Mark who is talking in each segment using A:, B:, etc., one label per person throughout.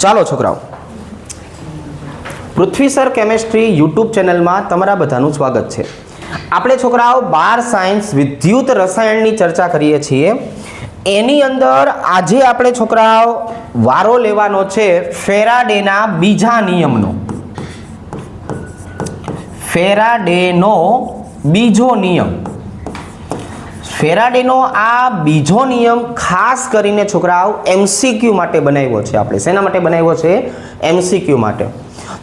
A: ચાલો છોકરાઓ, પૃથ્વી sir chemistry YouTube ચેનલમાં તમારા બધાનું સ્વાગત છે. આપણે છોકરાઓ 12 સાયન્સ વિદ્યુત રસાયણની ચર્ચા કરીએ છીએ. એની અંદર આજે આપણે છોકરાઓ વારો લેવાનો છે ફેરાડેના બીજા નિયમનો. ફેરાડેનો બીજો નિયમ. ફેરાડેનો આ બીજો નિયમ ખાસ કરીને છોકરાઓ એમસીક્યુ માટે બનાવ્યો છે. આપણે શેના માટે બનાવ્યો છે? એમસીક્યુ માટે.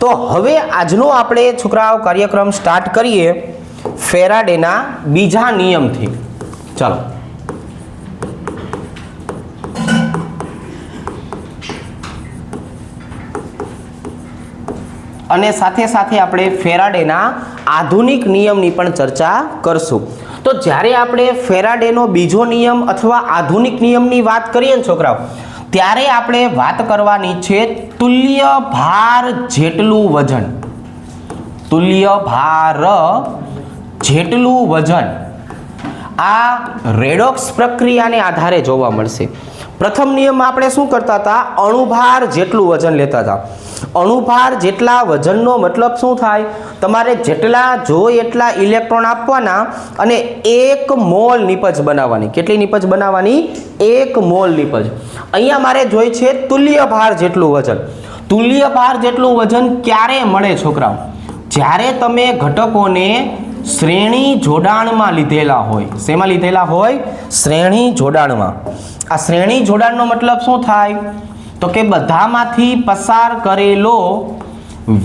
A: તો હવે આજનો આપણે છોકરાઓ કાર્યક્રમ સ્ટાર્ટ કરીએ ફેરાડેના બીજા નિયમથી. ચાલો, અને સાથે સાથે આપણે ફેરાડેના આધુનિક નિયમની પણ ચર્ચા કરશું. તો જ્યારે આપણે ફેરાડેનો બીજો નિયમ અથવા આધુનિક નિયમની વાત કરીએ ને છોકરાઓ, ત્યારે આપણે વાત કરવાની છે તુલ્ય ભાર જેટલું વજન. તુલ્ય ભાર જેટલું વજન આ રેડોક્સ પ્રક્રિયાને આધારે જોવા મળશે. પ્રથમ નિયમમાં આપણે શું કરતા હતા? અણુભાર જેટલું વજન લેતા હતા. અણુભાર જેટલા વજનનો મતલબ શું થાય? તમારે જેટલા જોઈએ એટલા ઇલેક્ટ્રોન આપવાના અને 1 મોલ નિપજ બનાવવાની. કેટલી નિપજ બનાવવાની? 1 મોલ નિપજ. અહીંયા મારે જોઈ છે તુલ્ય ભાર જેટલું વજન. તુલ્ય ભાર જેટલું વજન ક્યારે મળે છોકરાઓ? જ્યારે તમે ઘટકોને શ્રેણી જોડાણમાં લીધેલા હોય. શેમાં લીધેલા હોય? શ્રેણી જોડાણમાં. આ શ્રેણી જોડાણનો મતલબ શું થાય? તો કે બધામાંથી પસાર કરેલો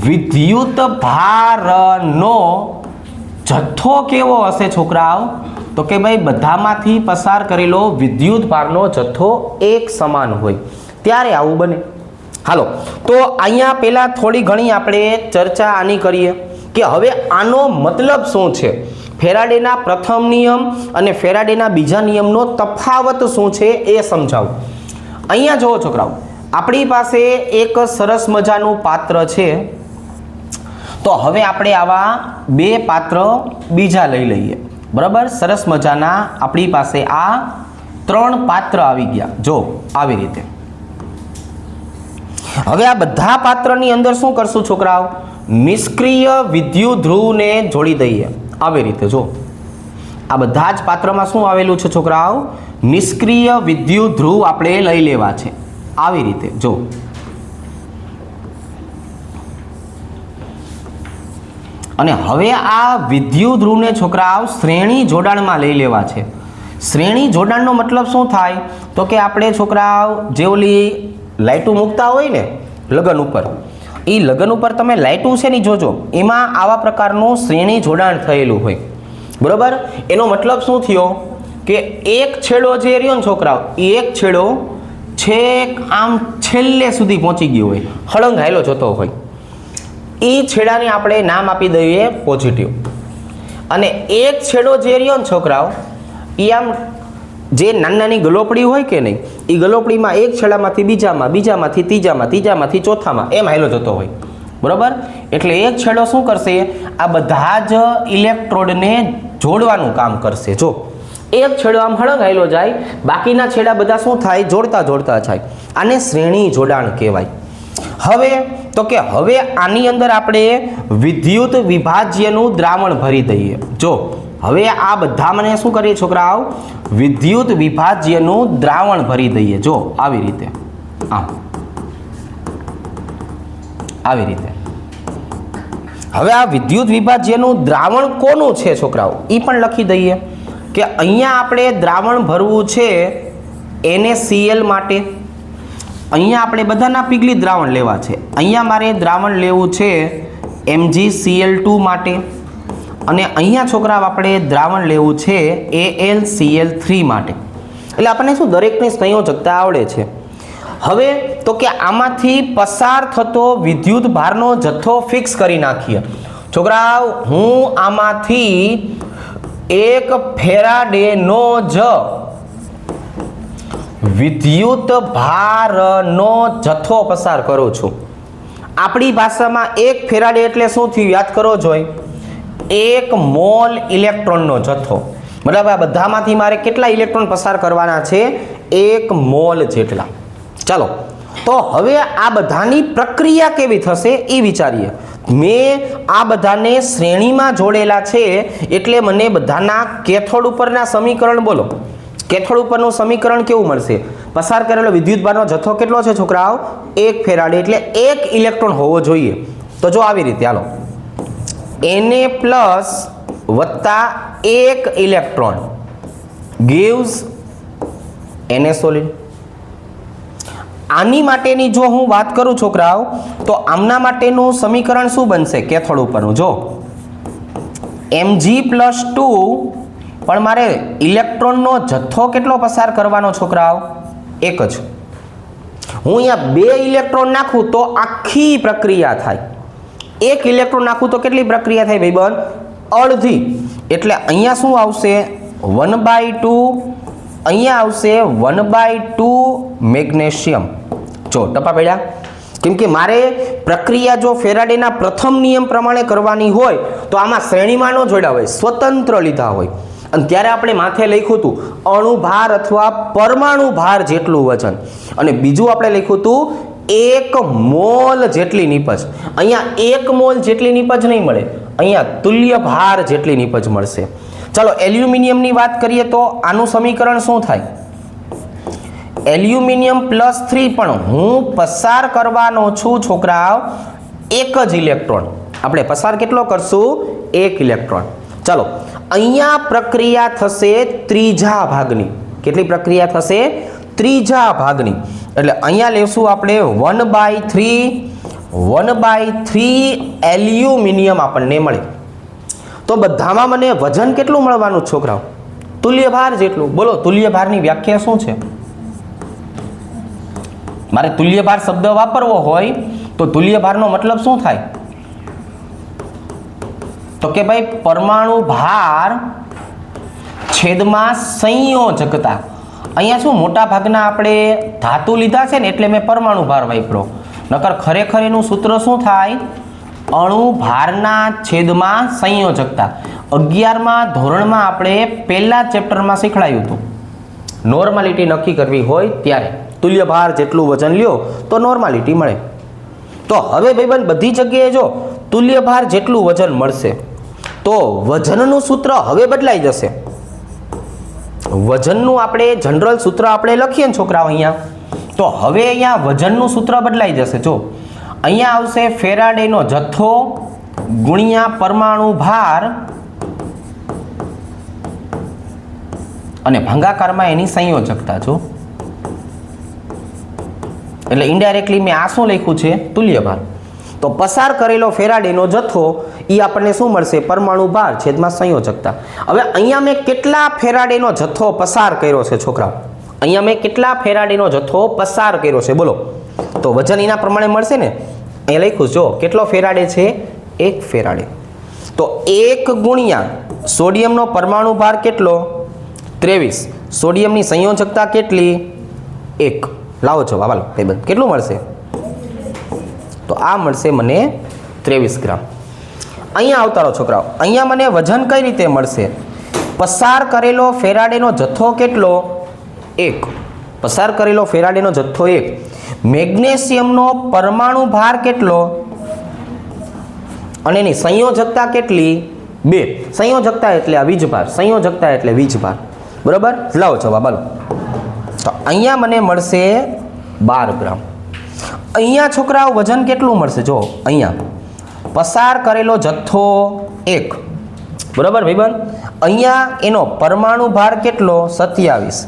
A: વિદ્યુત ભારનો જથ્થો કેવો હશે છોકરાઓ? તો કે ભાઈ બધામાંથી પસાર કરેલો વિદ્યુત ભારનો જથ્થો એક સમાન હોય ત્યારે આવું બને. હાલો, તો અહીંયા પહેલા થોડી ઘણી આપણે ચર્ચા આની કરીએ કે હવે આનો મતલબ શું છે. ફેરાડેના પ્રથમ નિયમ અને ફેરાડેના બીજા નિયમનો તફાવત શું છે એ સમજાવું. અહીંયા જુઓ છોકરાઓ, આપણી પાસે એક સરસ મજાનું પાત્ર છે. તો હવે આપણે આવા 2 પાત્ર બીજા લઈ લઈએ. બરાબર? સરસ મજાના આપણી પાસે આ 3 પાત્ર આવી ગયા. જો આવી રીતે. હવે આ બધા પાત્રની અંદર શું કરશું છોકરાઓ? નિષ્ક્રિય વિદ્યુત ધ્રુવને જોડી દઈએ. આવી રીતે જો આ બધા જ પાત્રમાં શું આવેલું છે છોકરાઓ? નિષ્ક્રિય વિદ્યુત ધ્રુવ આપણે લઈ લેવા છે. આવી રીતે જો. અને હવે આ વિદ્યુત ધ્રુવને છોકરાઓ શ્રેણી જોડાણમાં લઈ લેવા છે. શ્રેણી જોડાણનો મતલબ શું થાય? તો કે આપણે છોકરાઓ જે ઓલી લાઇટો મૂકતા હોય ને લગન ઉપર, એ લગન ઉપર તમે લાઇટો છે ને જોજો, એમાં આવા પ્રકારનું શ્રેણી જોડાણ થયેલું હોય. બરોબર? એનો મતલબ શું થયો? કે એક છેડો જે રહ્યો ને છોકરાઓ, એ એક છેડો છેક આમ છેલ્લે સુધી પહોંચી ગયો હોય, હળંગ હાયલો જતો હોય. એ છેડાને આપણે નામ આપી દઈએ પોઝિટિવ. અને એક છેડો જે રહ્યો ને છોકરાઓ, એ આમ જે નાની નાની ગલોપડી હોય કે નહીં, એ ગલોપડીમાં એક છેડામાંથી બીજામાં, બીજામાંથી ત્રીજામાં, ત્રીજામાંથી ચોથામાં એમ હાયલો જતો હોય. બરોબર? એટલે એક છેડો શું કરશે? આ બધા જ ઇલેક્ટ્રોડને જોડવાનું કામ કરશે. જો એક છેડો આમ હળંગ હાયલો જાય, બાકીના છેડા બધા શું થાય? જોડતા જોડતા જાય. આને શ્રેણી જોડાણ કહેવાય. હવે તો કે હવે આની અંદર આપણે વિદ્યુત વિભાજ્યનું દ્રાવણ ભરી દઈએ. જો હવે આ બધા મને શું કરીએ છોકરાઓ? વિદ્યુત વિભાજ્યનું દ્રાવણ ભરી દઈએ. જો આવી રીતે, આવી રીતે. હવે આ વિદ્યુત વિભાજ્યનું દ્રાવણ કોનું છે છોકરાઓ? એ પણ લખી દઈએ કે અહીંયા આપણે દ્રાવણ ભરવું છે NaCl માટે. અહીંયા આપણે બધાના પીગળી દ્રાવણ લેવા છે. અહીંયા મારે દ્રાવણ લેવું છે MgCl2 માટે. અને અહીંયા છોકરા આપણે દ્રાવણ લેવું છે AlCl3 માટે. એટલે આપણને શું દરેકની સંયોજકતા આવડે છે. હવે તો કે આમાંથી પસાર થતો વિદ્યુત ભારનો જથ્થો ફિક્સ કરી નાખીએ. છોકરાઓ, હું આમાંથી એક ફેરાડેનો જ વિદ્યુત ભારનો જથ્થો પસાર કરું છું. આપણી ભાષામાં એક ફેરાડે એટલે શું થયું? યાદ કરો જોઈએ. 1 મોલ ઇલેક્ટ્રોનનો જથ્થો. મતલબ આ બધામાંથી મારે કેટલા ઇલેક્ટ્રોન પસાર કરવાના છે? 1 મોલ જેટલા. ચાલો, તો હવે આ બધાની પ્રક્રિયા કેવી થશે એ વિચારીએ. મેં આ બધાને શ્રેણીમાં જોડેલા છે એટલે મને બધાના કેથોડ ઉપરના સમીકરણ બોલો. કેથોડ ઉપરનું સમીકરણ કેવું મળશે? પસાર કરેલો વિદ્યુતભારનો જથ્થો કેટલો છે છોકરાઓ? 1 ફેરાડે, એટલે 1 ઇલેક્ટ્રોન હોવો જોઈએ. તો જો આવી રીતે હાલો, Na પ્લસ વત્તા 1 ઇલેક્ટ્રોન gives Na સોલિડ. આની માટેની જો હું વાત કરું છોકરાઓ, તો આમના માટેનું સમીકરણ શું બનશે? કેથોડ ઉપરનું જો Mg+2, પણ મારે ઇલેક્ટ્રોનનો જથ્થો કેટલો પસાર કરવાનો છોકરાઓ? 1 જ. હું અહીંયા 2 ઇલેક્ટ્રોન નાખું તો આખી પ્રક્રિયા થાય. 1 ઇલેક્ટ્રોન નાખું તો કેટલી પ્રક્રિયા થાય ભાઈબંધ? અડધી. એટલે અહીંયા શું આવશે? 1/2. અહીંયા આવશે 1/2 મેગ્નેશિયમ. જો ટપા પડ્યા? કેમ કે મારે પ્રક્રિયા જો ફેરાડેના પ્રથમ નિયમ પ્રમાણે કરવાની હોય તો આમાં શ્રેણીમાં ન જોડ્યા હોય, સ્વતંત્ર લીધા હોય. અને ત્યારે આપણે માથે લખ્યું હતું અણુભાર અથવા પરમાણુ ભાર જેટલું વજન, અને બીજું આપણે લખ્યું હતું 1 મોલ જેટલી નીપજ. અહીંયા 1 મોલ જેટલી નીપજ નહીં મળે, અહીંયા તુલ્ય ભાર જેટલી નીપજ મળશે. ચલો એલ્યુમિનિયમની વાત કરીએ તો આનું સમીકરણ શું થાય? એલ્યુમિનિયમ +3, પણ હું પસાર કરવાનો છું છોકરાઓ 1 જ ઇલેક્ટ્રોન. આપણે પસાર કેટલો કરશું? 1 ઇલેક્ટ્રોન. ચલો અહીંયા પ્રક્રિયા થશે ત્રીજા ભાગની. કેટલી પ્રક્રિયા થશે? ત્રીજા ભાગની. એટલે અહીંયા લેશું આપણે 1/3 એલ્યુમિનિયમ આપણને મળે. તો બધામાં મને વજન કેટલું મળવાનું છોકરાઓ? તુલ્ય ભાર જેટલું. બોલો તુલ્ય ભારની વ્યાખ્યા શું છે? મારે તુલ્ય ભાર શબ્દ વાપરવો હોય તો તુલ્ય ભારનો મતલબ શું થાય? તો કે ભાઈ પરમાણુ ભાર છેદમાં સંયોજકતા. અહીંયા શું મોટા ભાગના આપણે ધાતુ લીધા છે ને એટલે મેં પરમાણુ ભાર વાપર્યો. નકર ખરેખર એનું સૂત્ર શું થાય? અણુ ભારના છેદમાં સંયોજકતા. 11મા ધોરણમાં આપણે પહેલા ચેપ્ટરમાં શીખવાડ્યું હતું. નોર્માલિટી નક્કી કરવી હોય ત્યારે તુલ્ય ભાર જેટલું વજન લ્યો તો નોર્માલિટી મળે. તો હવે ભાઈબંધ બધી જગ્યાએ જો તુલ્ય ભાર જેટલું વજન મળશે તો વજનનું સૂત્ર હવે બદલાઈ જશે. વજનનું આપણે જનરલ સૂત્ર આપણે લખીએ ને છોકરાઓ અહીંયા, તો હવે અહીંયા વજનનું સૂત્ર બદલાઈ જશે. જો અહીંયા આવશે ફેરાડેનો જથ્થો ગુણ્યા પરમાણુ ભાર અને ભાગાકારમાં એની સંયોજકતા. જો એટલે ઇનડાયરેક્ટલી મેં આ શું લખ્યું છે? તુલ્ય ભાર. તો પસાર કરેલો ફેરાડેનો જથ્થો એ આપણને શું મળશે? પરમાણુ ભાર છેદમાં સંયોજકતા. હવે અહીંયા મેં કેટલા ફેરાડેનો જથ્થો પસાર કર્યો છે છોકરાઓ? અહીંયા મેં કેટલા ફેરાડેનો જથ્થો પસાર કર્યો છે બોલો? તો વજન એના પ્રમાણે મળશે ને. અહીંયા લખ્યું જો કેટલો ફેરાડે છે? 1 ફેરાડે. તો 1 ગુણ્યા સોડિયમનો પરમાણુ ભાર કેટલો? 23. સોડિયમની સંયોજકતા કેટલી? 1. લાવો છો બાબા ભાઈબંધ, કેટલું મળશે? તો આ મળશે મને 23 ગ્રામ. અહીંયા આવતા રહો છોકરાઓ. અહીંયા મને વજન કઈ રીતે મળશે? પસાર કરેલો ફેરાડેનો જથ્થો કેટલો? 1. પસાર કરેલો ફેરાડેનો જથ્થો 1. મેગ્નેશિયમનો પરમાણુ ભાર કેટલો? અને એની સંયોજકતા કેટલી? 2. સંયોજકતા એટલે આ વીજભાર, સંયોજકતા એટલે વીજભાર. બરોબર? લાવો છો બાબા. તો અહીંયા મને મળશે 12 ગ્રામ. અહીંયા છોકરાઓ વજન કેટલું મળશે? જો અહીંયા પસાર કરેલો જથ્થો 1. બરોબર ભાઈબંધ? અહીંયા એનો પરમાણુ ભાર કેટલો? 27.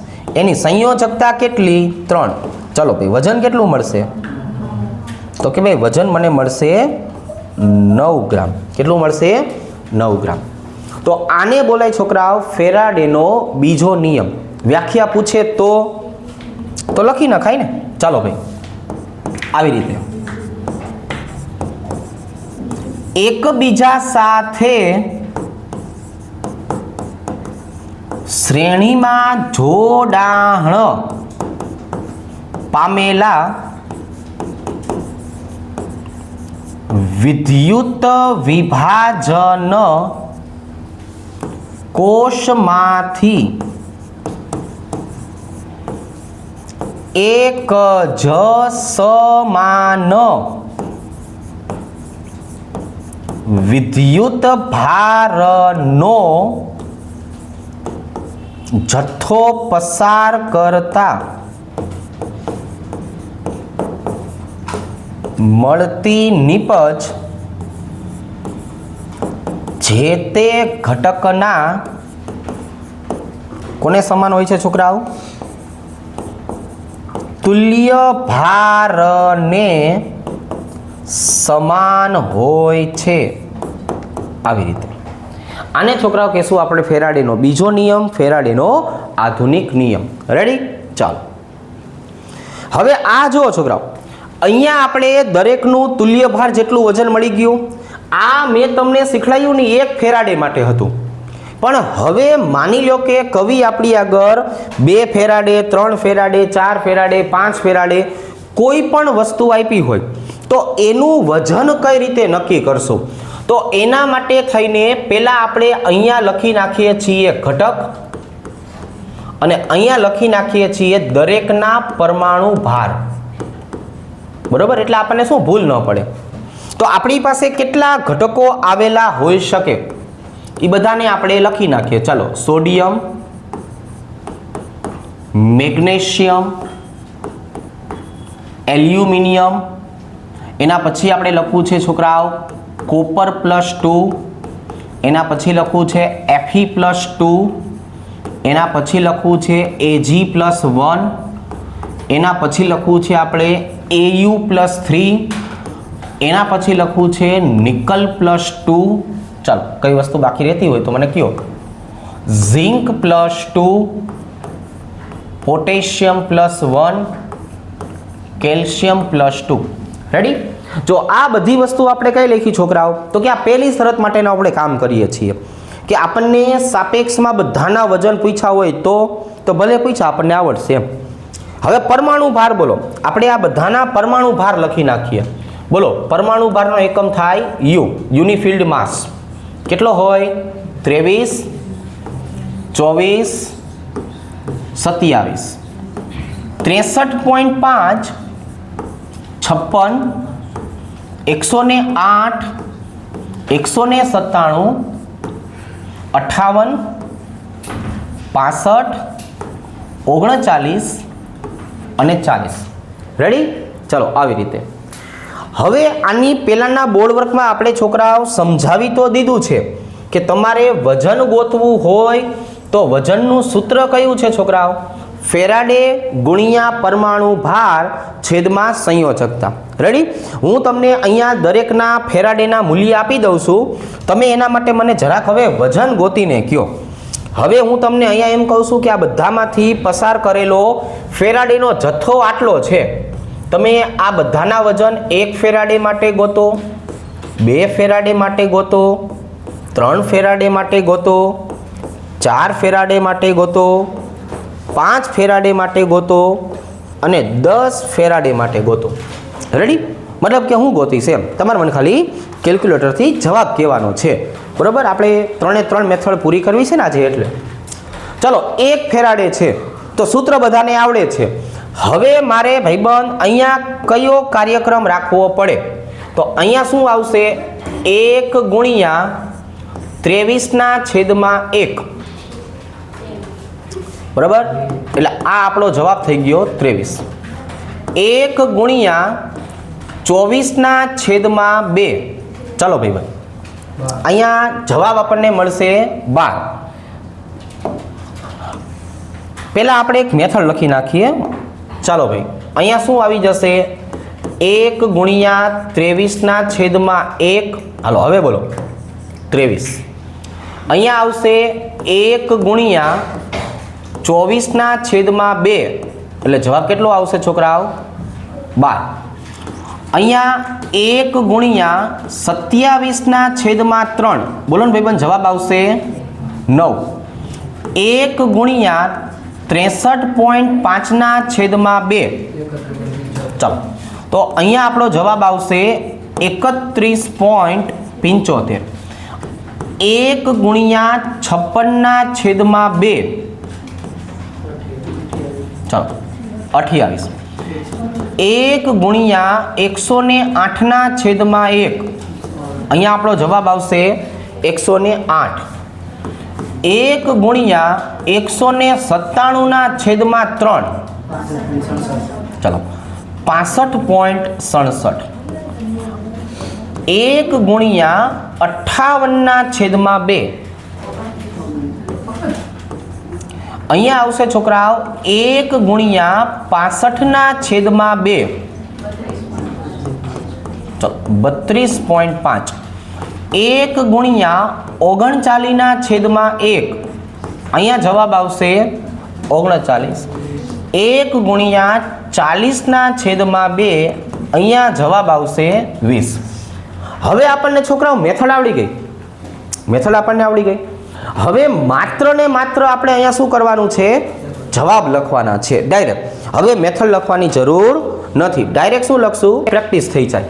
A: એની સંયોજકતા કેટલી? 3. ચલો ભાઈ વજન કેટલું મળશે? તો કે ભાઈ વજન મને મળશે 9 ગ્રામ. કેટલું મળશે? 9 ગ્રામ. તો આને બોલાય છોકરાઓ ફેરાડેનો બીજો નિયમ. વ્યાખ્યા પૂછે તો લખી નખાય ને. ચાલો ભાઈ આવી રીતે એકબીજા સાથે શ્રેણીમાં જોડાણ પામેલા વિદ્યુત વિભાજન કોષમાંથી એક જ સમાન વિદ્યુત ભારનો જથ્થો પસાર કરતા મળતી નીપજ જે તે ઘટકના કોને સમાન હોય છે છોકરાઓ? તુલ્ય ભારને સમાન હોય છે. આવી રીતે આને છોકરાઓ કહેશું આપણે ફેરાડેનો બીજો નિયમ, ફેરાડેનો આધુનિક નિયમ. રેડી? ચાલો હવે આ જુઓ છોકરાઓ, અહીંયા આપણે દરેકનું તુલ્ય ભાર જેટલું વજન મળી ગયું. આ મેં તમને શીખવાડ્યું ને એક ફેરાડે માટે હતું, પણ હવે માની લો કે કવિ આપણી આગળ 2 ફેરાડે, 3 ફેરાડે, 4 ફેરાડે, 5 ફેરાડે કોઈ પણ વસ્તુ આપી હોય તો એનું વજન કઈ રીતે નક્કી કરશું? તો એના માટે થઈને પહેલા આપણે અહીંયા લખી નાખીએ છીએ ઘટક અને અહીંયા લખી નાખીએ છીએ દરેકના પરમાણુ ભાર. બરોબર? એટલે આપણને શું ભૂલ ન પડે. તો આપણી પાસે કેટલા ઘટકો આવેલા હોઈ શકે એ બધાને આપણે લખી નાખીએ. ચાલો, સોડિયમ, મેગ્નેશિયમ, એલ્યુમિનિયમ, એના પછી આપણે લખવું છે છોકરાઓ કોપર +2, એના પછી લખવું છે Fe+2, એના પછી લખવું છે Ag+1, એના પછી લખવું છે આપણે Au+3, એના પછી લખવું છે નિકલ+2. ચાલો, કઈ વસ્તુ બાકી રહેતી હોય તો મને કહો. ઝિંક+2, પોટેશિયમ+1, કેલ્શિયમ+2. રેડી? જો આ બધી વસ્તુ આપણે કઈ લખી છોકરાઓ? તો કે આ પહેલી શરત માટેનું આપણે કામ કરીએ છીએ કે આપણને સાપેક્ષમાં બધાના વજન પૂછ્યા હોય તો ભલે પૂછ્યા, આપણને આવડશે એમ. હવે પરમાણુ ભાર બોલો. આપણે આ બધાના પરમાણુ ભાર લખી નાખીએ. બોલો, પરમાણુ ભારનો એકમ થાય યુ, યુનિફિલ્ડ માસ. કેટલો હોય? 23, 24, 27, 63.5, 56, 108, 197, 58, 65, 39 અને 40. રેડી? ચલો, આવી રીતે. હવે આની પહેલાના બોર્ડ વર્કમાં આપણે છોકરાઓ સમજાવી તો દીધું છે કે તમારે વજન ગોતવું હોય તો વજનનું સૂત્ર કયું છે છોકરાઓ? ફેરાડે ગુણ્યા પરમાણુ ભાર છેદમાં સંયોજકતા. રેડી? હું તમને અહીંયા દરેકના ફેરાડેના મૂલ્ય આપી દઉં છું. તમે એના માટે મને જરાક હવે વજન ગોતીને કહો. હવે હું તમને અહીંયા એમ કહું છું કે આ બધામાંથી પસાર કરેલો ફેરાડેનો જથ્થો આટલો છે. તમે આ બધાના વજન 1 ફેરાડે માટે ગોતો, 2 ફેરાડે માટે ગોતો, 3 ફેરાડે માટે ગોતો, 4 ફેરાડે માટે ગોતો, 5 ફેરાડે માટે ગોતો અને 10 ફેરાડે માટે ગોતો. રેડી? મતલબ કે હું ગોતીશ એમ. તમારે મને ખાલી કેલ્ક્યુલેટરથી જવાબ કહેવાનો છે. બરાબર? આપણે 3 મેથડ પૂરી કરવી છે ને આજે, એટલે ચલો 1 ફેરાડે છે તો સૂત્ર બધાને આવડે છે. હવે મારે ભાઈબંધ અહીંયા કયો કાર્યક્રમ રાખવો પડે? તો અહીંયા શું આવશે? 1 ગુણ્યા 23/1. બરાબર? એટલે આ આપણો જવાબ થઈ ગયો 23. 1 ગુણ્યા 24/2. ચાલો ભાઈબંધ, અહીંયા જવાબ આપણને મળશે 12. પહેલા આપણે એક મેથડ લખી નાખીએ. ચાલો ભાઈ, અહીંયા શું આવી જશે? 1 ગુણ્યા 23/1. હાલો હવે બોલો 23. અહીંયા આવશે 1 ગુણ્યા 24/2. એટલે જવાબ કેટલો આવશે છોકરાઓ? 12. અહીંયા 1 ગુણ્યા 27/3. બોલો ને ભાઈબંધ, જવાબ આવશે 9. 1 ગુણ્યા 63.5/2. ચાલો, તો અહીંયા આપણો જવાબ આવશે 31.75. 1 ગુણ્યા 56/2. ચાલો, 28 1 ગુણ્યા 108 ના છેદમાં 1 અહીંયા આપણો જવાબ આવશે 108 1 ગુણ્યા 197 ના છેદમાં 3 ચલો 65.67 1 ગુણ્યા 58 ના છેદમાં 2 અહીંયા આવશે છોકરાઓ 1 ગુણ્યા 65 ના છેદમાં 2 ચલો 32.5 1 ગુણ્યા 39 ના છેદમાં 1 અહીંયા જવાબ આવશે 39 1 ગુણ્યા 40 ના છેદમાં 2 અહીંયા જવાબ આવશે 20 હવે આપણને છોકરાઓ મેથડ આવડી ગઈ હવે માત્ર ને માત્ર આપણે અહીંયા શું કરવાનું છે જવાબ લખવાના છે ડાયરેક્ટ હવે મેથડ લખવાની જરૂર નથી ડાયરેક્ટ શું લખશું પ્રેક્ટિસ થઈ જાય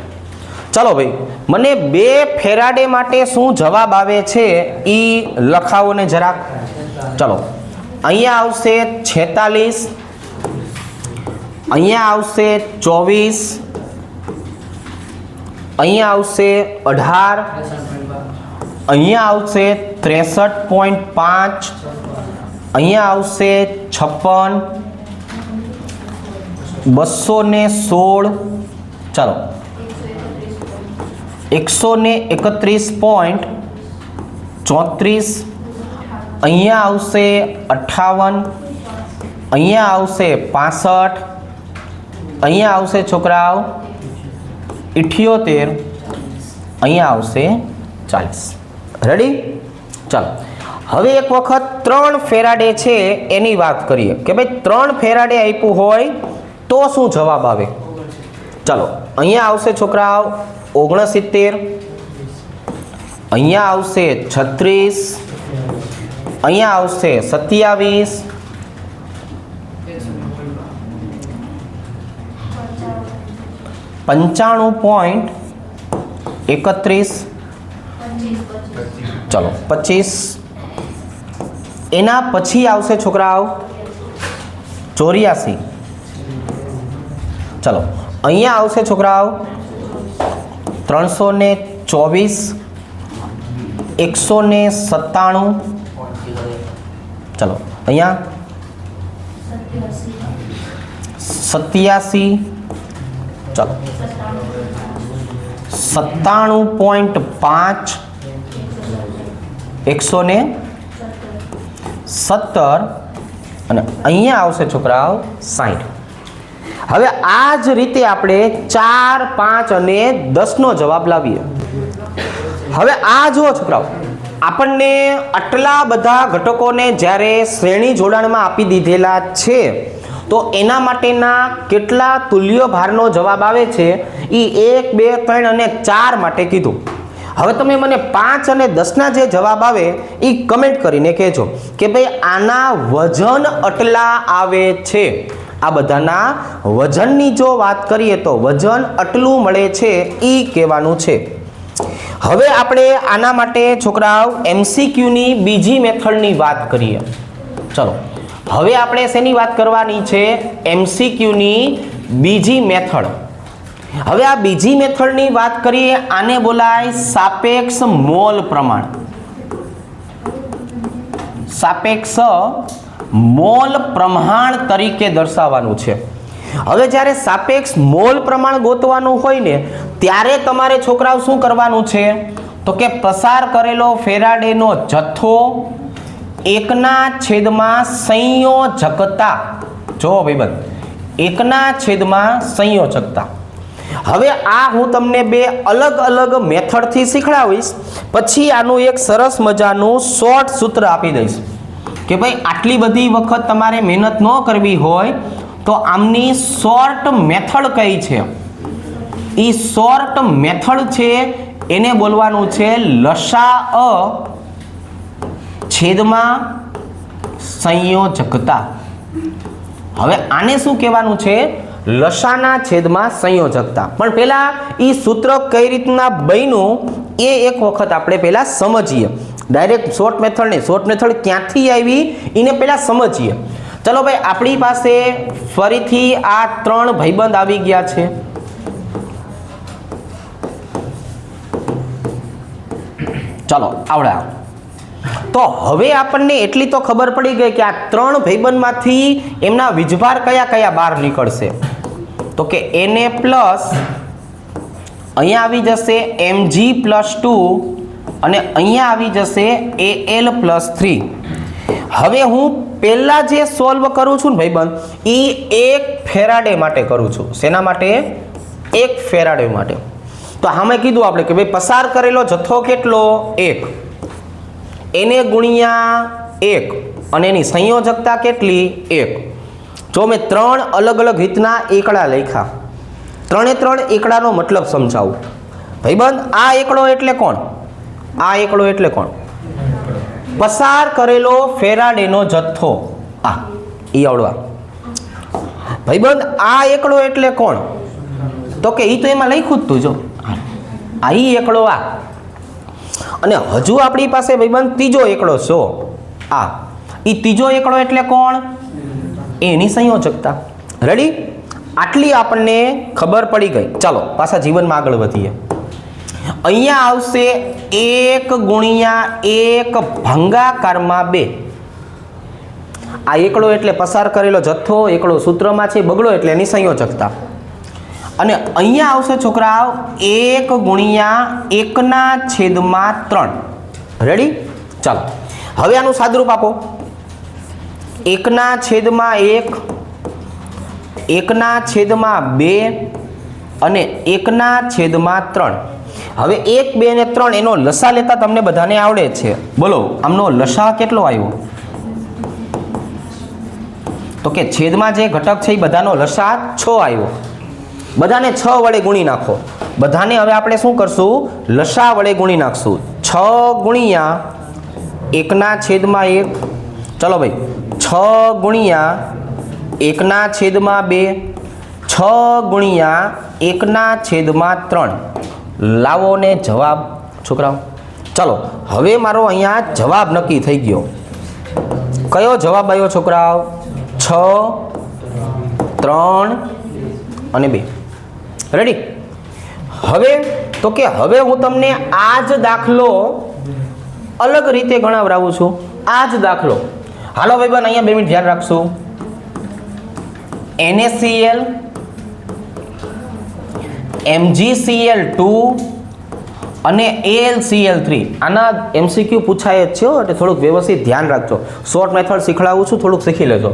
A: ચલો ભાઈ મને 2 ફેરાડે માટે શું જવાબ આવે છે ઈ લખાવો ને જરાક ચલો અહીંયા આવશે 46 અહીંયા આવશે 24 અહીંયા આવશે 18 અહીંયા આવશે 63.5 અહીંયા આવશે 56 216 ચાલો 131.34 અહીંયા આવશે 58 અહીંયા આવશે 65 અહીંયા આવશે છોકરાઓ 78 અહીંયા આવશે 40 રેડી ચાલો હવે એક વખત 3 ફેરાડે છે એની વાત કરીએ કે ભાઈ 3 ફેરાડે આપ્યું હોય તો શું જવાબ આવે ચાલો અહીંયા આવશે છોકરાઓ 69 અહીંયા આવશે 36 અહીંયા આવશે 27 95.31 ચલો 25 એના પછી આવશે છોકરાઓ 84 ચલો અહીંયા આવશે છોકરાઓ 324 197 ચલો અહીંયા 87 ચલો 97.5 117 અને અહીંયા આવશે છોકરાઓ 60 હવે આ જ રીતે આપણે 4 5 અને 10 નો જવાબ લાવીએ હવે આ જુઓ છોકરાઓ આપણને આટલા બધા ઘટકોને જ્યારે શ્રેણી જોડાણમાં આપી દીધેલા છે તો એના માટેના કેટલા તુલ્ય ભારનો જવાબ આવે છે એ 1 2 3 અને 4 માટે કીધું હવે તમે મને 5 અને 10 ના જે જવાબ આવે એ કમેન્ટ કરીને કહેજો કે ભાઈ આના વજન આટલા આવે છે આ બધાના વજનની જો વાત કરીએ તો વજન આટલું મળે છે એ કહેવાનું છે હવે આપણે આના માટે છોકરાઓ MCQ ની બીજી મેથડની વાત કરીએ ચલો હવે આપણે શેની વાત કરવાની છે MCQ ની બીજી મેથડ હવે આ બીજી મેથડની વાત કરીએ આને બોલાય સાપેક્ષ મોલ પ્રમાણ સાપેક્ષ મોલ પ્રમાણ તરીકે દર્શાવવાનું છે હવે જ્યારે સાપેક્ષ મોલ પ્રમાણ ગોતવાનું હોય ને ત્યારે તમારે છોકરાઓ શું કરવાનું છે તો કે પસાર કરેલો ફેરાડેનો જથ્થો એકના છેદમાં સંયોજકતા જો ભાઈબંધ એકના છેદમાં સંયોજકતા હવે આ હું તમને 2 અલગ અલગ મેથડથી શીખડાવીશ પછી આનું એક સરસ મજાનું શોર્ટ સૂત્ર આપી દઈશ કે ભાઈ આટલી બધી વખત તમારે મહેનત ન કરવી હોય તો આમની શોર્ટ મેથડ કઈ છે એ શોર્ટ મેથડ છે એને બોલવાનું છે લસાઅ છેદમાં સંયોજકતા હવે આને શું કહેવાનું છે લસાના છેદમાં સંયોજકતા પણ પહેલા ઈ સૂત્ર કઈ રીતના બન્યું એ એક વખત આપણે પહેલા સમજીએ ડાયરેક્ટ શોર્ટ મેથડ ક્યાંથી આવી એને પહેલા સમજીએ ચલો ભાઈ, આપણી પાસે ફરીથી આ 3 ભાઈબંધ આવી ગયા છે. ચલો આવડા. તો હવે આપણને એટલી તો ખબર પડી ગઈ કે આ 3 ભાઈબંધમાંથી એમના વીજભાર કયા કયા બહાર નીકળશે. તો કે Na પ્લસ અહીંયા આવી જશે Mg+2 અને અહીંયા આવી જશે Al+3. હવે હું પહેલા જે સોલ્વ કરું છું ને ભાઈબંધ, એ 1 ફેરાડે માટે કરું છું. શેના માટે? 1 ફેરાડે માટે. તો આમે કીધું આપણે કે ભાઈ પસાર કરેલો જથ્થો કેટલો? 1. એને ગુણ્યા 1 અને એની સંયોજકતા કેટલી? 1. જો મેં 3 અલગ અલગ રીતના એકડા લખ્યા. 3 એકડાનો મતલબ સમજાવું ભાઈબંધ. આ એકડો એટલે કોણ? આ એકડો એટલે કોણ? પસાર કરેલો ફેરાડેનો જથ્થો. આ ઈ આવડવા ભાઈબંધ. આ એકડો એટલે કોણ? તો કે ઈ તો એમાં લખ્યું જ તું. જો આ ઈ એકડો. આ અને હજુ આપણી પાસે ભાઈબંધ ત્રીજો એકડો છો. આ ઈ ત્રીજો એકડો એટલે કોણ? એની સંયોજકતા. રેડી? આટલી આપણને ખબર પડી ગઈ. ચાલો પાછા જીવનમાં આગળ વધીએ. અહીંયા આવશે 1 ગુણ્યા 1 ભાગાકારમાં 2. આ એકડો એટલે પસાર કરેલો જથ્થો, એકડો સૂત્રમાં છે, બગડો એટલે એની સંયોજકતા. અને અહીંયા આવશે છોકરાઓ 1 ગુણ્યા 1/3. રેડી? ચાલો હવે આનું સાદરૂપ આપો. 1/1, 1/2 અને 1/3. હવે 1, 2 અને 3 એનો લસા લેતા તમને બધાને આવડે છે. બોલો આમનો લસા કેટલો આવ્યો? તો કે છેદમાં જે ઘટક છે એ બધાનો લસા 6 આવ્યો. બધાને 6 વડે ગુણી નાખો. બધાને હવે આપણે શું કરશું? લસા વડે ગુણી નાખશું. 6 ગુણ્યા 1/1. ચલો ભાઈ, 6 ગુણ્યા 1/2, 6 ગુણ્યા 1/3. લાવો ને જવાબ છોકરાઓ. ચલો હવે મારો અહીંયા જવાબ નક્કી થઈ ગયો. કયો જવાબ આવ્યો છોકરાઓ? 6, 3 અને 2. રેડી? હવે તો કે હવે હું તમને આ જ દાખલો અલગ રીતે ગણાવડાવું છું. આ જ દાખલો. હાલો ભાઈબંધ, અહીંયા 2 મિનિટ ધ્યાન રાખશું. NaCl, MgCl2 અને AlCl3. આના MCQ પૂછાય જ છે એટલે થોડુંક વ્યવસ્થિત ધ્યાન રાખજો. શોર્ટ મેથડ શીખડાવું છું, થોડુંક શીખી લેજો.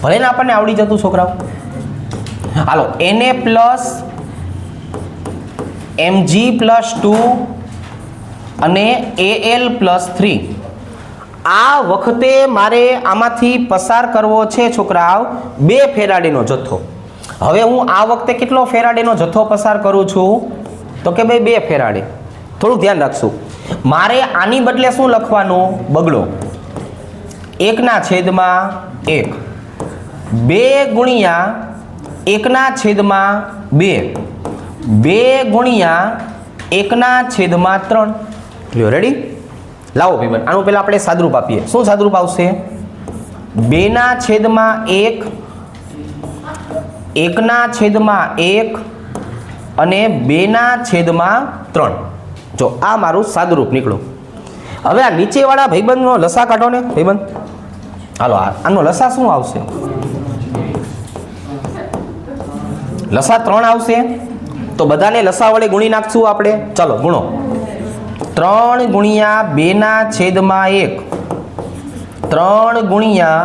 A: ભલે ને આપણને આવડી જતું છોકરાઓ. હાલો, Na પ્લસ Mg+2 અને Al+3. આ વખતે મારે આમાંથી પસાર કરવો છે છોકરાઓ 2 ફેરાડેનો જથ્થો. હવે હું આ વખતે કેટલો ફેરાડેનો જથ્થો પસાર કરું છું? તો કે ભાઈ 2 ફેરાડે. થોડુંક ધ્યાન રાખશું. મારે આની બદલે શું લખવાનું? બગડો. 1/1. 2 ગુણ્યા 1/2. 2 ગુણ્યા 1/3. લ્યો રેડી? લાવો ભાઈબંધ, આનું પહેલા આપણે સાદરૂપ આપીએ. શું સાદરૂપ આવશે? 2/1, 1/1 અને 2/3. જો આ મારું સાદરૂપ નીકળ્યું. હવે આ નીચેવાળા ભાઈબંધનો લસા કાઢો ને ભાઈબંધ. હાલો, આનો લસા શું આવશે? લસા 3 આવશે. તો બધાને લસા વડે ગુણી નાખશું આપણે. ચાલો ગુણો. 3 ગુણ્યા 2/1, 3 ગુણ્યા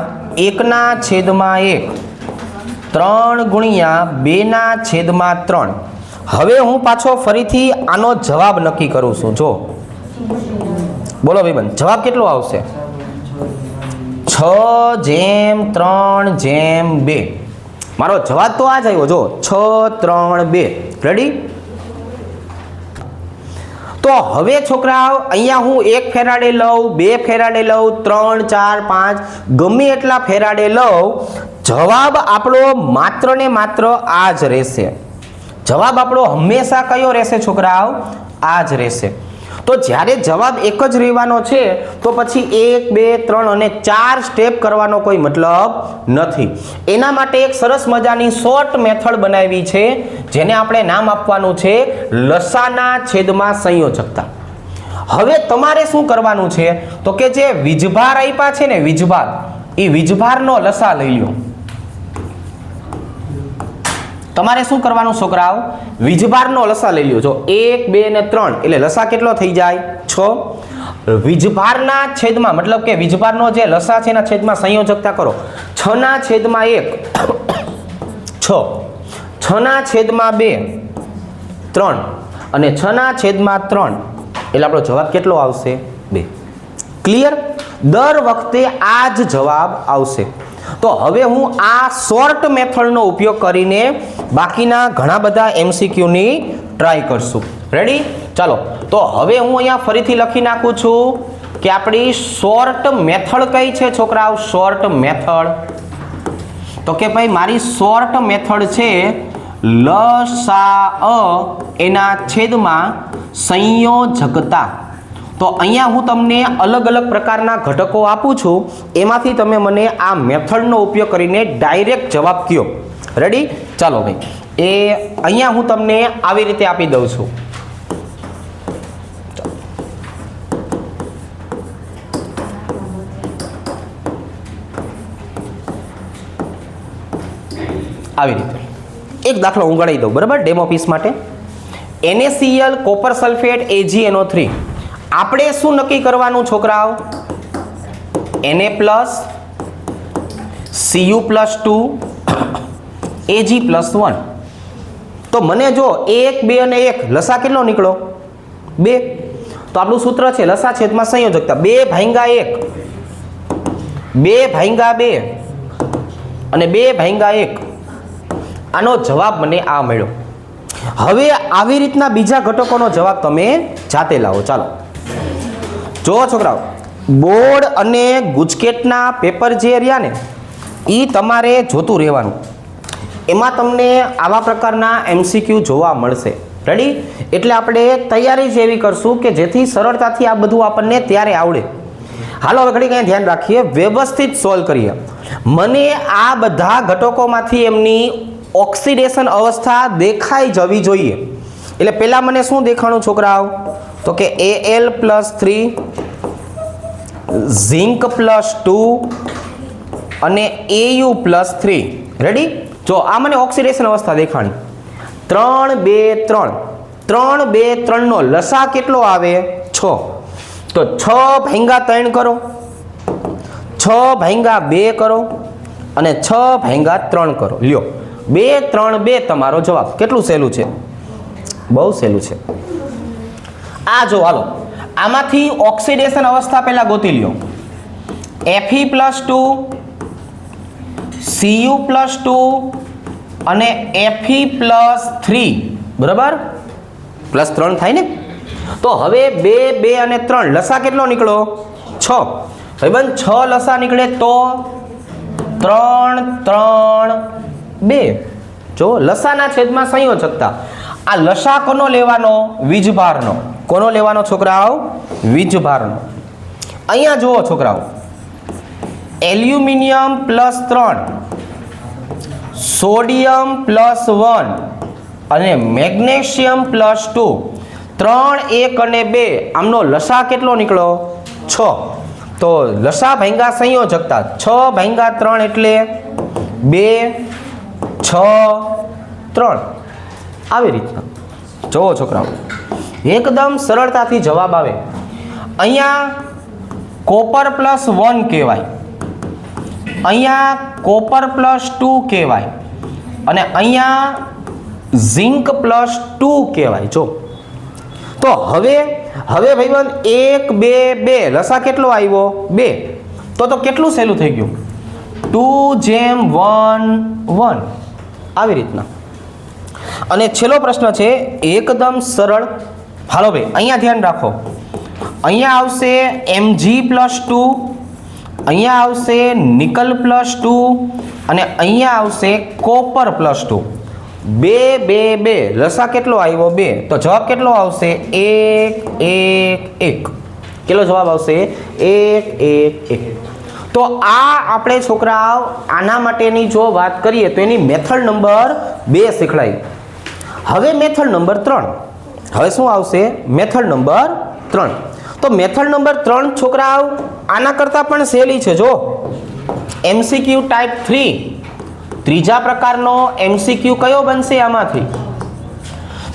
A: 1/1, 3 ગુણ્યા 2/3. હવે હું પાછો ફરીથી આનો જવાબ નક્કી કરું છું. જો બોલો ભાઈબંધ, જવાબ કેટલો આવશે? 6/3/2. મારો જવાબ તો આ જ આવ્યો. જો 6/3/2. રેડી? તો હવે છોકરાઓ અહીંયા હું 1 ફેરાડે લઉં, 2 ફેરાડે લઉં, 3, 4, 5 ગમે એટલા ફેરાડે લઉં, જવાબ આપણો માત્ર ને માત્ર આ જ રહેશે. જવાબ આપણો હંમેશા કયો રહેશે છોકરાઓ? આ જ રહેશે. તો જ્યારે જવાબ એક જ રહેવાનો છે તો પછી 1 2 3 અને 4 સ્ટેપ કરવાનો કોઈ મતલબ નથી. એના માટે એક સરસ મજાની શોર્ટ મેથડ બનાવી છે જેને આપણે નામ આપવાનું છે લસાના છેદમાં સંયોજકતા. હવે તમારે શું કરવાનું છે તો કે જે વીજભાર આપ્યા છે ને વીજભાર, એ વીજભારનો લસા લઈ લો. તમારે શું કરવાનું છોકરાઓ? વીજભારનો લસા લઈ લ્યો. જો 1 2 ને 3 એટલે લસા કેટલો થઈ જાય? 6. વીજભારના છેદમાં મતલબ કે વીજભારનો જે લસા છે એના છેદમાં સંયોજકતા કરો. 6 ના છેદમાં 1 6, 6 ના છેદમાં 2 3 અને 6 ના છેદમાં 3 એટલે આપણો જવાબ કેટલો આવશે? 2. ક્લિયર? દર વખતે આ જ જવાબ આવશે. તો હવે હું આ શોર્ટ મેથડનો ઉપયોગ કરીને બાકીના ઘણા બધા MCQની ટ્રાય કરશું. રેડી? ચાલો, તો હવે હું અહીંયા ફરીથી લખી નાખું છું કે આપણી શોર્ટ મેથડ કઈ છે છોકરાઓ? શોર્ટ મેથડ તો કે ભાઈ મારી શોર્ટ મેથડ છે લસા એના છેદમાં સંયોજકતા. તો અહીંયા હું તમને અલગ અલગ પ્રકારના ઘટકો આપું છું, એમાંથી તમે મને આ મેથડનો ઉપયોગ કરીને ડાયરેક્ટ જવાબ કહો. રેડી? ચાલો ભાઈ, એ અહીંયા હું તમને આવી રીતે આપી દઉં છું. આવી રીતે એક દાખલો હું ગણાવી દઉં, બરાબર? ડેમો પીસ માટે. NaCl copper sulphate AgNO3. આપણે શું નક્કી કરવાનું છોકરાઓ? Na+, Cu+2, Ag+1. તો મને જો 1 2 અને 1 લસા કેટલો નીકળો? 2. તો આપણું સૂત્ર છે લસા છેદમાં સંયોજકતા 2/1, 2/2 અને 2/1. આનો જવાબ મને આ મળ્યો. હવે આવી રીતના બીજા ઘટકોનો જવાબ તમે જાતે લાવો. ચાલો જો છોકરાઓ, બોર્ડ અને ગુજકેટના પેપર જે રહ્યા ને એ તમારે જોતું રહેવાનું. એમાં તમને આવા પ્રકારના MCQ જોવા મળશે. રેડી? એટલે આપણે તૈયારી જ એવી કરશું કે જેથી સરળતાથી આ બધું આપણને ત્યારે આવડે. હાલો હવે ઘડી કંઈ ધ્યાન રાખીએ, વ્યવસ્થિત સોલ્વ કરીએ. મને આ બધા ઘટકોમાંથી એમની ઓક્સિડેશન અવસ્થા દેખાઈ જવી જોઈએ. એટલે પહેલાં મને શું દેખાણું છોકરાઓ? તો કે Al+3, ઝિંક+2 અને Au+3. રેડી? જો આ મને ઓક્સિડેશન અવસ્થા દેખાણી. 3 2 3, 3 2 3 નો લસા કેટલો આવે? 6. તો 6/3 કરો, 6/2 કરો અને 6/3 કરો. લ્યો 2 3 2 તમારો જવાબ. કેટલું સહેલું છે? બહુ સહેલું છે. આ જો હાલો, આમાંથી ઓક્સિડેશન અવસ્થા પહેલા ગોતી લ્યો. Fe+2, Cu+2 અને Fe+3. બરાબર? +3 થાય ને? તો હવે 2 2 અને 3 લસા કેટલો નીકળો? 6. ભાઈબંધ 6 લસા નીકળે તો 3 3 2. જો લસાના છેદમાં સંયોજકતા. આ લસા કોનો લેવાનો? વીજભારનો. કોનો લેવાનો છોકરાઓ? વીજભારનો. અહીંયા જુઓ છોકરાઓ, એલ્યુમિનિયમ +3, સોડિયમ +1 અને મેગ્નેશિયમ +2. 3 1 અને 2 આમનો લસા કેટલો નીકળો? 6. તો લસા ભાંગા સંયોજકતા 6/3 એટલે 2 6 3. આવી રીતના જોવો છોકરાઓ, એકદમ સરળતાથી જવાબ આવે. અહીંયા કોપર +1 કહેવાય, અહીંયા કોપર +2 કહેવાય અને અહીંયા ઝિંક +2 કહેવાય. જો તો હવે ભાઈબંધ 1 2 2 લસા કેટલો આવ્યો? 2. તો કેટલું સહેલું થઈ ગયું? 2:1 1. આવી રીતના. અને છેલ્લો પ્રશ્ન છે એકદમ સરળ. હાલો ભાઈ, અહીંયા ધ્યાન રાખો. અહીંયા આવશે Mg+2, અહીંયા આવશે નિકલ +2 અને અહીંયા આવશે કોપર +2. 2 2 2 લસા કેટલો આવ્યો 2, તો જવાબ કેટલો આવશે 1 1 1. કેટલો જવાબ આવશે 1 1 1. તો આ આપણે છોકરાઓ આના માટેની જો વાત કરીએ તો એની મેથડ નંબર 2 શીખડાઈ. હવે મેથડ નંબર 3. હવે શું આવશે મેથડ નંબર 3. તો મેથડ નંબર 3 છોકરાઓ આના કરતાં પણ સહેલી છે. જો એમસીક્યુ ટાઈપ 3 ત્રીજા પ્રકારનો એમસીક્યુ કયો બનશે આમાંથી?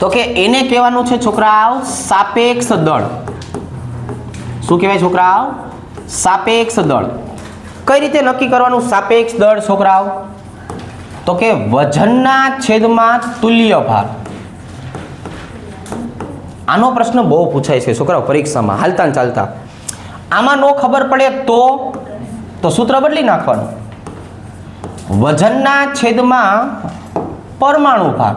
A: તો કે એને કહેવાનું છે છોકરાઓ સાપેક્ષ દળ. શું કહેવાય છોકરાઓ? સાપેક્ષ દળ. કઈ રીતે નક્કી કરવાનું સાપેક્ષ દળ છોકરાઓ? તો કે વજનના છેદમાં તુલ્ય ભાર. આનો પ્રશ્ન બહુ પૂછાય છે છોકરાઓ પરીક્ષામાં હાલતા ને ચાલતા. આમાં નો ખબર પડે તો સૂત્ર બદલી નાખવાનું. વજનના છેદમાં પરમાણુ ભાર.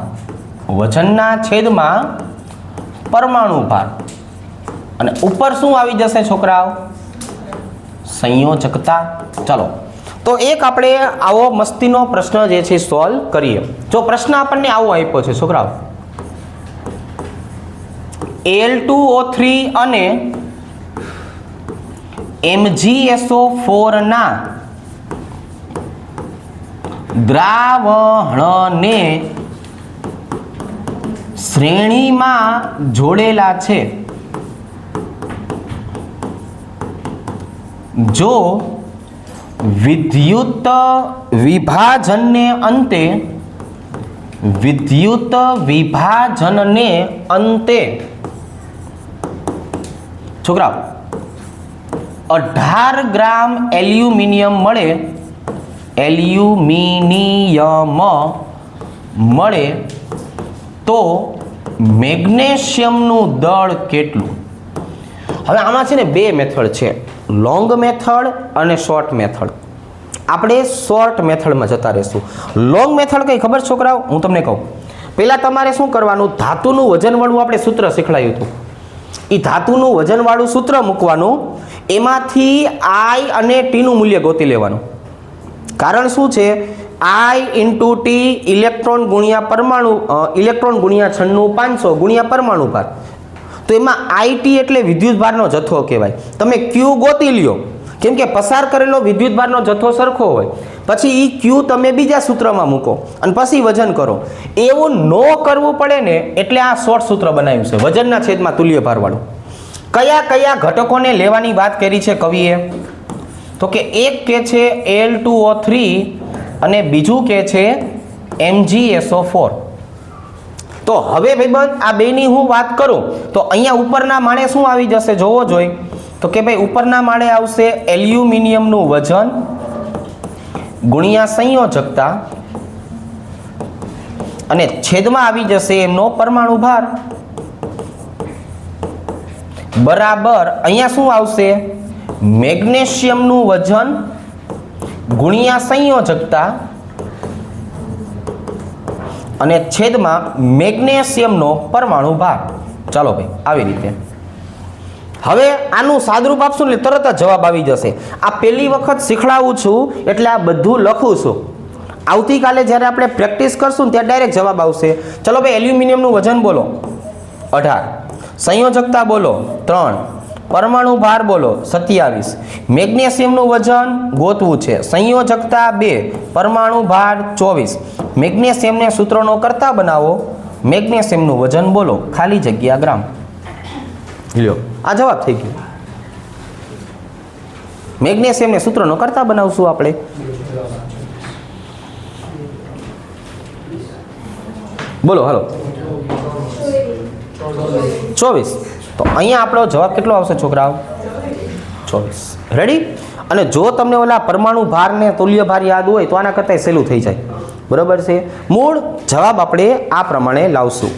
A: વજનના છેદમાં પરમાણુ ભાર અને ઉપર શું આવી જશે છોકરાઓ? સંયોજકતા. ચલો તો એક આપણે આવો મસ્તીનો પ્રશ્ન જે છે સોલ્વ કરીએ. જો પ્રશ્ન આપણને આવો આપ્યો છે છોકરાઓ, Al2O3 અને MgSO4 ના દ્રાવણને શ્રેણીમાં જોડેલા છે. જો વિદ્યુત વિભાજનને અંતે છોકરાઓ 18 ગ્રામ એલ્યુમિનિયમ મળે તો મેગ્નેશિયમનું દળ કેટલું? હવે આમાં છે ને 2 મેથડ છે, લોંગ મેથડ અને શોર્ટ મેથડ. આપણે શોર્ટ મેથડમાં જતા રહીશું. લોંગ મેથડ કઈ ખબર છોકરાઓ? હું તમને કહું. પહેલા તમારે શું કરવાનું? ધાતુનું વજનવાળું આપણે સૂત્ર શીખવાડ્યું હતું. એ ધાતુનું વજનવાળું સૂત્ર મૂકવાનું, એમાંથી I અને T નું મૂલ્ય ગોતી લેવાનું. કારણ શું છે? I × T ઇલેક્ટ્રોન ગુણ્યા પરમાણુ, ઇલેક્ટ્રોન ગુણ્યા 96 500 ગુણ્યા પરમાણુ ભાર. તો એમાં IT એટલે વિદ્યુતભારનો જથ્થો કહેવાય. તમે Q ગોતી લ્યો, કેમ કે પસાર કરેલો વિદ્યુતભારનો જથ્થો સરખો હોય. પછી એ Q તમે બીજા સૂત્રમાં મૂકો અને પછી વજન કરો. એવું ન કરવું પડે ને એટલે આ શોર્ટ સૂત્ર બનાવ્યું છે, વજનના છેદમાં તુલ્ય ભારવાળું. કયા કયા ઘટકોને લેવાની વાત કરી છે કવિએ? તો કે એક કે છે Al2O3 અને બીજું કે છે MgSO4. તો હવે ભાઈબંધ આ બેની હું વાત કરું તો અહીંયા ઉપરના માળે શું આવી જશે જોવો જોઈએ. તો કે ભાઈ ઉપરના માળે આવશે એલ્યુમિનિયમનું વજન ગુણ્યા સંયોજકતા અને છેદમાં આવી જશે એમનો પરમાણુ ભાર બરાબર અહીંયા શું આવશે? મેગ્નેશિયમનું વજન ગુણ્યા સંયોજકતા અને છેદમાં મેગ્નેશિયમનો પરમાણુ ભાર. ચાલો ભાઈ આવી રીતે. હવે આનું સાદરૂપ આપશું એટલે તરત જ જવાબ આવી જશે. આ પહેલી વખત શીખડાવું છું એટલે આ બધું લખું છું. આવતીકાલે જ્યારે આપણે પ્રેક્ટિસ કરશું ત્યારે ડાયરેક્ટ જવાબ આવશે. ચલો ભાઈ એલ્યુમિનિયમનું વજન બોલો 18, સંયોજકતા બોલો 3, પરમાણુ ભાર બોલો 27, મેગ્નેશિયમનું વજન ગોતવું છે, સંયોજકતા 2, પરમાણુ ભાર 24, મેગ્નેશિયમને સૂત્રનો કરતા બનાવો, મેગ્નેશિયમનું વજન બોલો ખાલી જગ્યા ગ્રામ. લ્યો આ જવાબ થઈ ગયો. મેગ્નેશિયમને સૂત્રનો કરતા બનાવશું આપણે. બોલો હાલો 24. તો અહીંયા આપણો જવાબ કેટલો આવશે છોકરાઓ? 24. રેડી? અને જો તમને ઓલા પરમાણુ ભાર ને તુલ્ય ભાર યાદ હોય તો આના કરતાં સહેલું થઈ જાય. બરાબર છે? મૂળ જવાબ આપણે આ પ્રમાણે લાવશું.